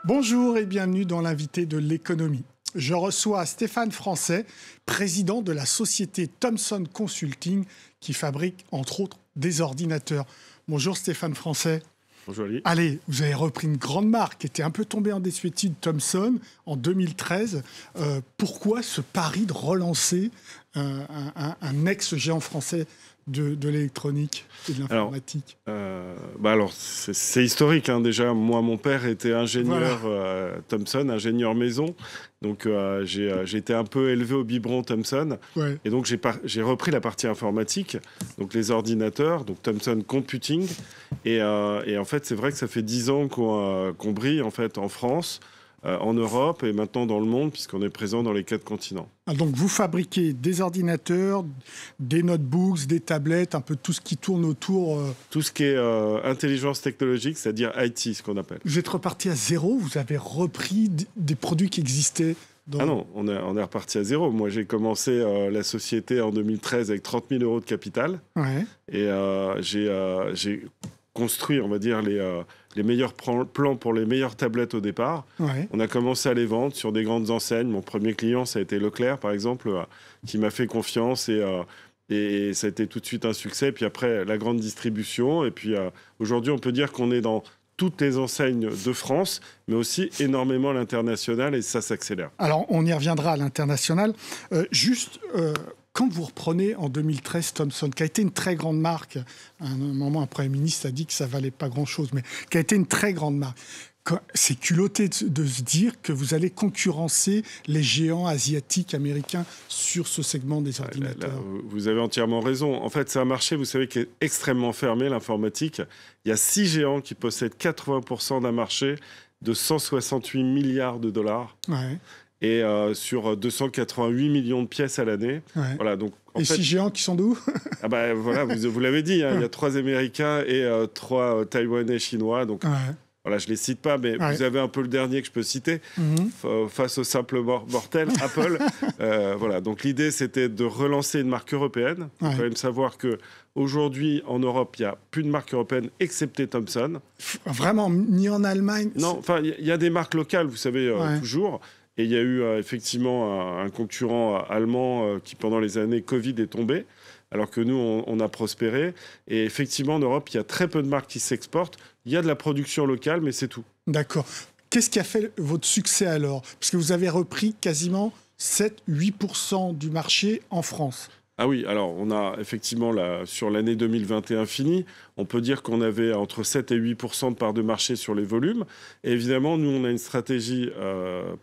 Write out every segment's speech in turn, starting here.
Bonjour et bienvenue dans l'invité de l'économie. Je reçois Stéphane Francet, président de la société Thomson Consulting, qui fabrique entre autres des ordinateurs. Bonjour Stéphane Francet. Bonjour Ali. Allez, vous avez repris une grande marque qui était un peu tombée en désuétude, Thomson, en 2013. Pourquoi ce pari de relancer un ex-géant français de l'électronique et de l'informatique? Alors c'est historique, hein. Déjà, moi, mon père était ingénieur Thomson, ingénieur maison. Donc, j'ai été un peu élevé au biberon Thomson. Ouais. Et donc, j'ai repris la partie informatique, donc les ordinateurs, donc Thomson Computing. Et en fait, c'est vrai que ça fait 10 ans qu'on brille en fait, en France, en Europe et maintenant dans le monde, puisqu'on est présent dans les 4 continents. Donc, vous fabriquez des ordinateurs, des notebooks, des tablettes, un peu tout ce qui tourne autour. Tout ce qui est intelligence technologique, c'est-à-dire IT, ce qu'on appelle. Vous êtes reparti à zéro, vous avez repris des produits qui existaient dans... Ah non, on est reparti à zéro. Moi, j'ai commencé la société en 2013 avec 30 000 euros de capital. Ouais. Et j'ai construit, on va dire, les meilleurs plans pour les meilleures tablettes au départ. Ouais. On a commencé à les vendre sur des grandes enseignes. Mon premier client, ça a été Leclerc, par exemple, qui m'a fait confiance et ça a été tout de suite un succès. Puis après, la grande distribution. Et puis aujourd'hui, on peut dire qu'on est dans toutes les enseignes de France, mais aussi énormément à l'international, et ça s'accélère. Alors, on y reviendra à l'international. Quand vous reprenez en 2013 Thomson, qui a été une très grande marque, à un moment, un Premier ministre a dit que ça ne valait pas grand-chose, mais qui a été une très grande marque, c'est culotté de se dire que vous allez concurrencer les géants asiatiques, américains sur ce segment des ordinateurs. Là, vous avez entièrement raison. En fait, c'est un marché, vous savez, qui est extrêmement fermé, l'informatique. Il y a 6 géants qui possèdent 80% d'un marché de 168 milliards de dollars. Ouais. Et sur 288 millions de pièces à l'année. Ouais. Voilà, donc, et 6 géants qui sont d'où? Ah bah, voilà, vous l'avez dit, hein, il y a 3 Américains et 3 Taïwanais chinois. Donc, voilà, je ne les cite pas, mais vous avez un peu le dernier que je peux citer. Face au simple mortel, Apple. Voilà, donc l'idée, c'était de relancer une marque européenne. Il faut quand même savoir qu'aujourd'hui, en Europe, il n'y a plus de marque européenne, excepté Thomson. Vraiment, ni en Allemagne? Non, enfin, il y a des marques locales, vous savez, toujours. Et il y a eu effectivement un concurrent allemand qui, pendant les années Covid, est tombé, alors que nous, on a prospéré. Et effectivement, en Europe, il y a très peu de marques qui s'exportent. Il y a de la production locale, mais c'est tout. D'accord. Qu'est-ce qui a fait votre succès alors? Parce que vous avez repris quasiment 7-8% du marché en France. Ah oui, alors on a effectivement, sur l'année 2021 finie, on peut dire qu'on avait entre 7 et 8% de parts de marché sur les volumes. Et évidemment, nous, on a une stratégie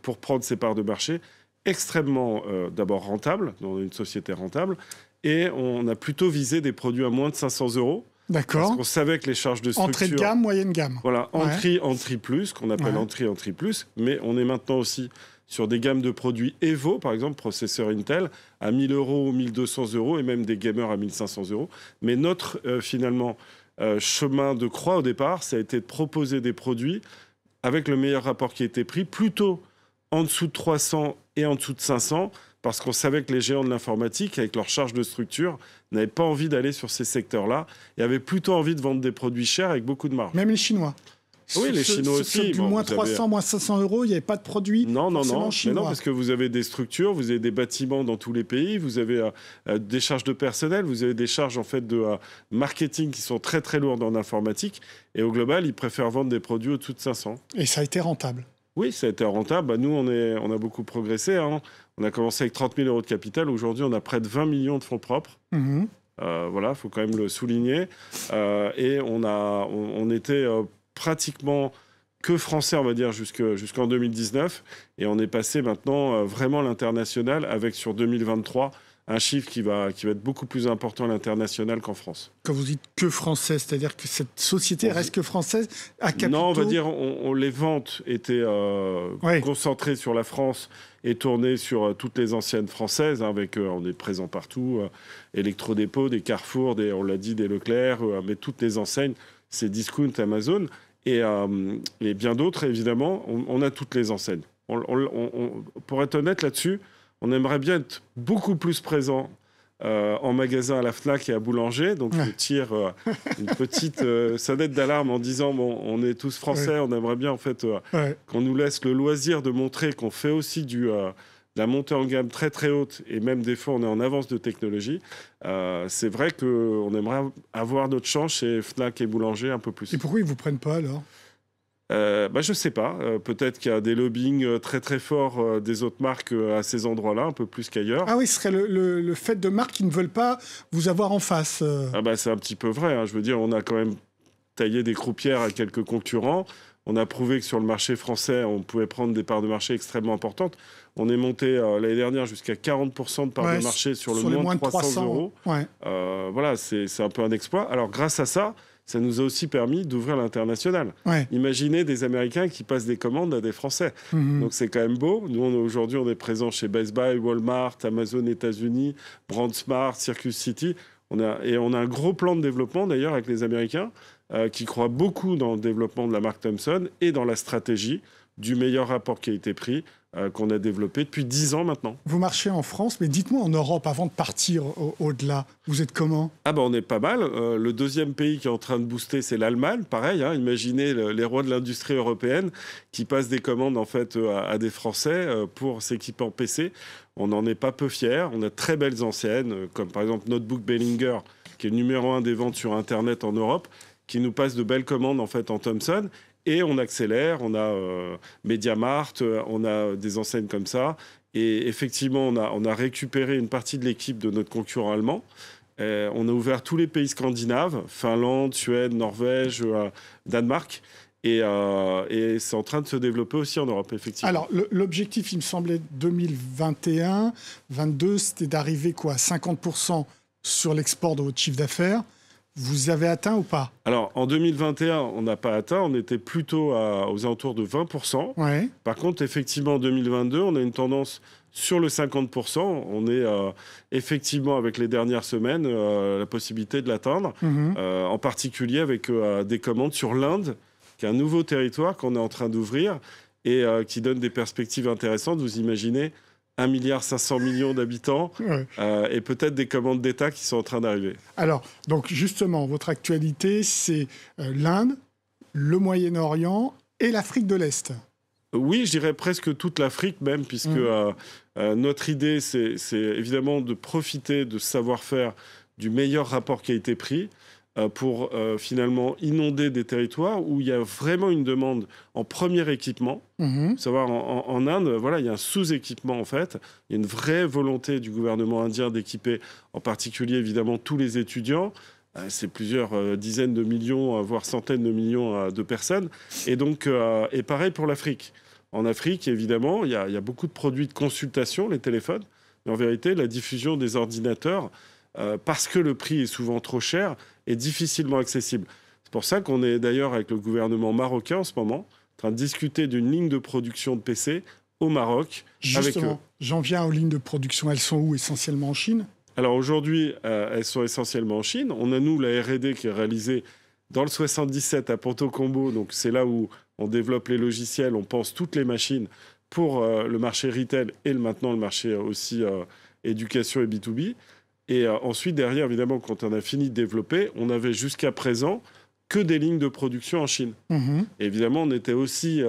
pour prendre ces parts de marché extrêmement, d'abord rentable, on est une société rentable, et on a plutôt visé des produits à moins de 500 euros. D'accord. Parce qu'on savait que les charges de structure... Entrée de gamme, moyenne gamme. Voilà, entrée plus, qu'on appelle entrée plus, mais on est maintenant aussi sur des gammes de produits Evo, par exemple, processeur Intel, à 1 000 euros, 1 200 euros, et même des gamers à 1 500 euros. Mais notre, finalement, chemin de croix au départ, ça a été de proposer des produits avec le meilleur rapport qui a été pris, plutôt en dessous de 300 et en dessous de 500, parce qu'on savait que les géants de l'informatique, avec leur charge de structure, n'avaient pas envie d'aller sur ces secteurs-là, et avaient plutôt envie de vendre des produits chers avec beaucoup de marge. Même les Chinois? Oui, les Chinois aussi. Du moins 300, moins 500 euros, il n'y avait pas de produits forcément chinois. Mais non, parce que vous avez des structures, vous avez des bâtiments dans tous les pays, vous avez des charges de personnel, vous avez des charges en fait de marketing qui sont très très lourdes en informatique. Et au global, ils préfèrent vendre des produits au-dessous de 500. Et ça a été rentable? Oui, ça a été rentable. Bah, nous, on a beaucoup progressé, hein. On a commencé avec 30 000 euros de capital. Aujourd'hui, on a près de 20 millions de fonds propres. Voilà, il faut quand même le souligner. Et on était... pratiquement que français, on va dire, jusqu'en 2019. Et on est passé maintenant vraiment à l'international avec, sur 2023, un chiffre qui va être beaucoup plus important à l'international qu'en France. Quand vous dites que français, c'est-à-dire que cette société reste que française à capitaux... Non, on va dire les ventes étaient concentrées sur la France et tournées sur toutes les anciennes françaises. Hein, on est présent partout, Electrodépôt, des Carrefour, on l'a dit, des Leclerc, mais toutes les enseignes, c'est Discount, Amazon, et bien d'autres, évidemment. On a toutes les enseignes. Pour être honnête là-dessus, on aimerait bien être beaucoup plus présent en magasin à la Fnac et à Boulanger. Donc, je tire une petite sonnette d'alarme en disant, bon, on est tous français, on aimerait bien, en fait, qu'on nous laisse le loisir de montrer qu'on fait aussi la montée en gamme très très haute, et même des fois on est en avance de technologie. C'est vrai qu'on aimerait avoir notre chance chez Fnac et Boulanger un peu plus. Et pourquoi ils ne vous prennent pas alors ? Je ne sais pas. Peut-être qu'il y a des lobbying très très forts des autres marques à ces endroits-là, un peu plus qu'ailleurs. Ah oui, ce serait le fait de marques qui ne veulent pas vous avoir en face. C'est un petit peu vrai. Hein. Je veux dire, on a quand même taillé des croupières à quelques concurrents. On a prouvé que sur le marché français, on pouvait prendre des parts de marché extrêmement importantes. On est monté l'année dernière jusqu'à 40% de parts de marché sur le moins de 300 euros. Ouais. Voilà, c'est un peu un exploit. Alors, grâce à ça, ça nous a aussi permis d'ouvrir l'international. Ouais. Imaginez des Américains qui passent des commandes à des Français. Donc, c'est quand même beau. Nous, aujourd'hui, on est présents chez Best Buy, Walmart, Amazon États-Unis, BrandSmart, Circus City. On a un gros plan de développement, d'ailleurs, avec les Américains, qui croient beaucoup dans le développement de la marque Thomson et dans la stratégie du meilleur rapport qualité-prix qu'on a développé depuis 10 ans maintenant. Vous marchez en France, mais dites-moi en Europe, avant de partir au-delà, vous êtes comment ? On est pas mal. Le deuxième pays qui est en train de booster, c'est l'Allemagne. Pareil, hein, imaginez les rois de l'industrie européenne qui passent des commandes en fait, à des Français pour s'équiper en PC. On n'en est pas peu fiers. On a de très belles enseignes, comme par exemple Notebook Bellinger, qui est le numéro 1 des ventes sur Internet en Europe, qui nous passe de belles commandes en fait en Thomson. Et on accélère, on a MediaMarkt, on a des enseignes comme ça. Et effectivement, on a récupéré une partie de l'équipe de notre concurrent allemand. On a ouvert tous les pays scandinaves, Finlande, Suède, Norvège, Danemark. Et c'est en train de se développer aussi en Europe, effectivement. Alors, l'objectif, il me semblait 2021, 2022, c'était d'arriver à 50% sur l'export de votre chiffre d'affaires. Vous avez atteint ou pas ? Alors, en 2021, on n'a pas atteint. On était plutôt aux alentours de 20%. Ouais. Par contre, effectivement, en 2022, on a une tendance sur le 50%. On est effectivement, avec les dernières semaines, la possibilité de l'atteindre. En particulier avec des commandes sur l'Inde, qui est un nouveau territoire qu'on est en train d'ouvrir et qui donne des perspectives intéressantes. Vous imaginez 1,5 milliard d'habitants et peut-être des commandes d'État qui sont en train d'arriver. Alors, donc justement, votre actualité, c'est l'Inde, le Moyen-Orient et l'Afrique de l'Est. Oui, je dirais presque toute l'Afrique même, puisque notre idée, c'est évidemment de profiter de savoir-faire du meilleur rapport qualité-prix pour finalement inonder des territoires où il y a vraiment une demande en premier équipement. Savoir en Inde, voilà, il y a un sous-équipement en fait. Il y a une vraie volonté du gouvernement indien d'équiper en particulier évidemment tous les étudiants. C'est plusieurs dizaines de millions, voire centaines de millions de personnes. Et donc, et pareil pour l'Afrique. En Afrique, évidemment, il y a beaucoup de produits de consultation, les téléphones. Mais en vérité, la diffusion des ordinateurs, parce que le prix est souvent trop cher, est difficilement accessible. C'est pour ça qu'on est d'ailleurs avec le gouvernement marocain en ce moment, en train de discuter d'une ligne de production de PC au Maroc. Justement, j'en viens aux lignes de production. Elles sont où ? Essentiellement en Chine ? Alors aujourd'hui, elles sont essentiellement en Chine. On a, nous, la R&D qui est réalisée dans le 77 à Ponto Combo. Donc c'est là où on développe les logiciels, on pense toutes les machines pour le marché retail et maintenant le marché aussi éducation et B2B. Et ensuite, derrière, évidemment, quand on a fini de développer, on avait jusqu'à présent que des lignes de production en Chine. Et évidemment, on était aussi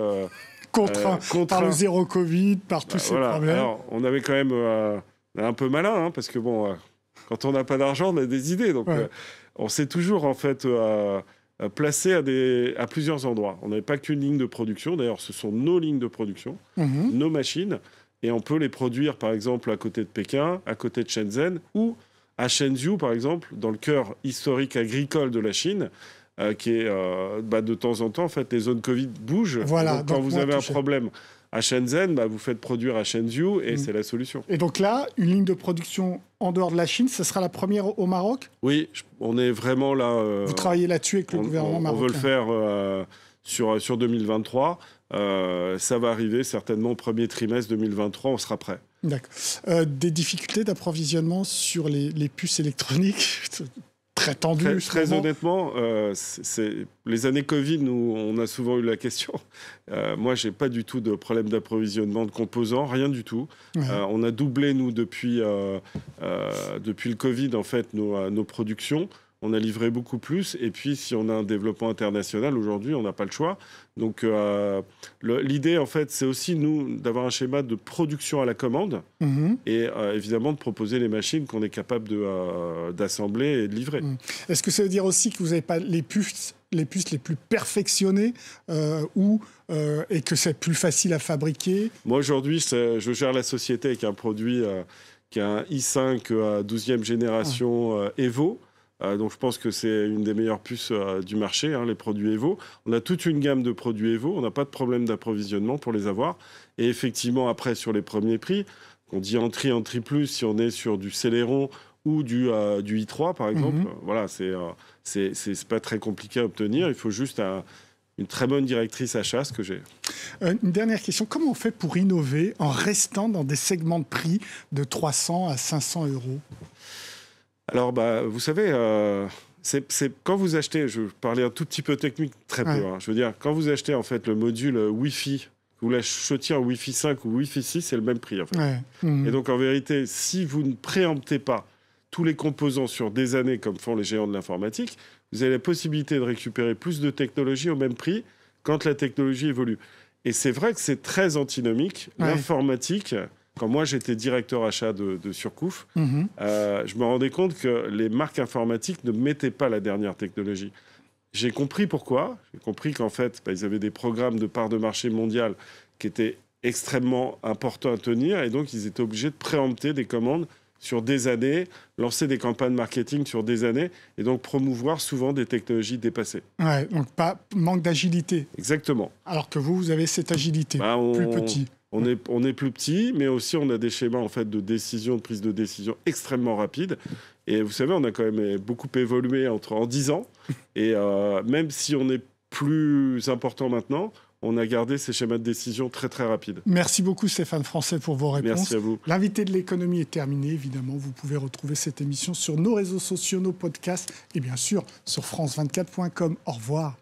contraint par le zéro Covid, par tous ces problèmes. Alors, on avait quand même un peu malin, hein, parce que bon, quand on n'a pas d'argent, on a des idées. Donc, on s'est toujours en fait placé à plusieurs endroits. On n'avait pas qu'une ligne de production. D'ailleurs, ce sont nos lignes de production, nos machines. Et on peut les produire, par exemple, à côté de Pékin, à côté de Shenzhen, ou à Shenzhou, par exemple, dans le cœur historique agricole de la Chine, qui est, de temps en temps, en fait, les zones Covid bougent. Voilà, donc, quand vous avez un problème à Shenzhen, vous faites produire à Shenzhou, et c'est la solution. Et donc là, une ligne de production en dehors de la Chine, ce sera la première au Maroc ? Oui, on est vraiment là... vous travaillez là-dessus avec le gouvernement marocain ? On veut le faire sur 2023. Ça va arriver certainement au premier trimestre 2023, on sera prêt. D'accord. Des difficultés d'approvisionnement sur les puces électroniques ? très tendu. Très honnêtement, les années Covid, on a souvent eu la question. Moi, je n'ai pas du tout de problème d'approvisionnement de composants, rien du tout. Ouais. On a doublé, nous, depuis le Covid, en fait, nos productions. On a livré beaucoup plus. Et puis, si on a un développement international, aujourd'hui, on n'a pas le choix. Donc, l'idée, en fait, c'est aussi, nous, d'avoir un schéma de production à la commande et évidemment de proposer les machines qu'on est capable d'assembler et de livrer. Est-ce que ça veut dire aussi que vous n'avez pas les puces les plus perfectionnées et que c'est plus facile à fabriquer? Moi, aujourd'hui, je gère la société avec un produit qui est un i5 à 12e génération Evo. Donc je pense que c'est une des meilleures puces du marché, les produits Evo. On a toute une gamme de produits Evo, on n'a pas de problème d'approvisionnement pour les avoir. Et effectivement, après, sur les premiers prix, on dit Entry Plus, si on est sur du Celeron ou du i3, par exemple, voilà, c'est pas très compliqué à obtenir. Il faut juste une très bonne directrice achat, ce que j'ai. Une dernière question. Comment on fait pour innover en restant dans des segments de prix de 300 à 500 euros? Alors, vous savez, c'est quand vous achetez, je parlais un tout petit peu technique, très peu. Je veux dire, quand vous achetez en fait le module Wi-Fi, vous l'achetiez en Wi-Fi 5 ou Wi-Fi 6, c'est le même prix en fait. Et donc en vérité, si vous ne préemptez pas tous les composants sur des années, comme font les géants de l'informatique, vous avez la possibilité de récupérer plus de technologie au même prix quand la technologie évolue. Et c'est vrai que c'est très antinomique. L'informatique... Quand moi, j'étais directeur achat de Surcouf, je me rendais compte que les marques informatiques ne mettaient pas la dernière technologie. J'ai compris pourquoi. J'ai compris qu'en fait, ils avaient des programmes de part de marché mondial qui étaient extrêmement importants à tenir. Et donc, ils étaient obligés de préempter des commandes sur des années, lancer des campagnes marketing sur des années et donc promouvoir souvent des technologies dépassées. Ouais, donc manque d'agilité. Exactement. Alors que vous avez cette agilité, plus petit. On est plus petit, mais aussi on a des schémas en fait, de prise de décision extrêmement rapides. Et vous savez, on a quand même beaucoup évolué en 10 ans. Et même si on est plus important maintenant, on a gardé ces schémas de décision très, très rapides. Merci beaucoup Stéphane Francet pour vos réponses. Merci à vous. L'invité de l'économie est terminé, évidemment. Vous pouvez retrouver cette émission sur nos réseaux sociaux, nos podcasts et bien sûr sur france24.com. Au revoir.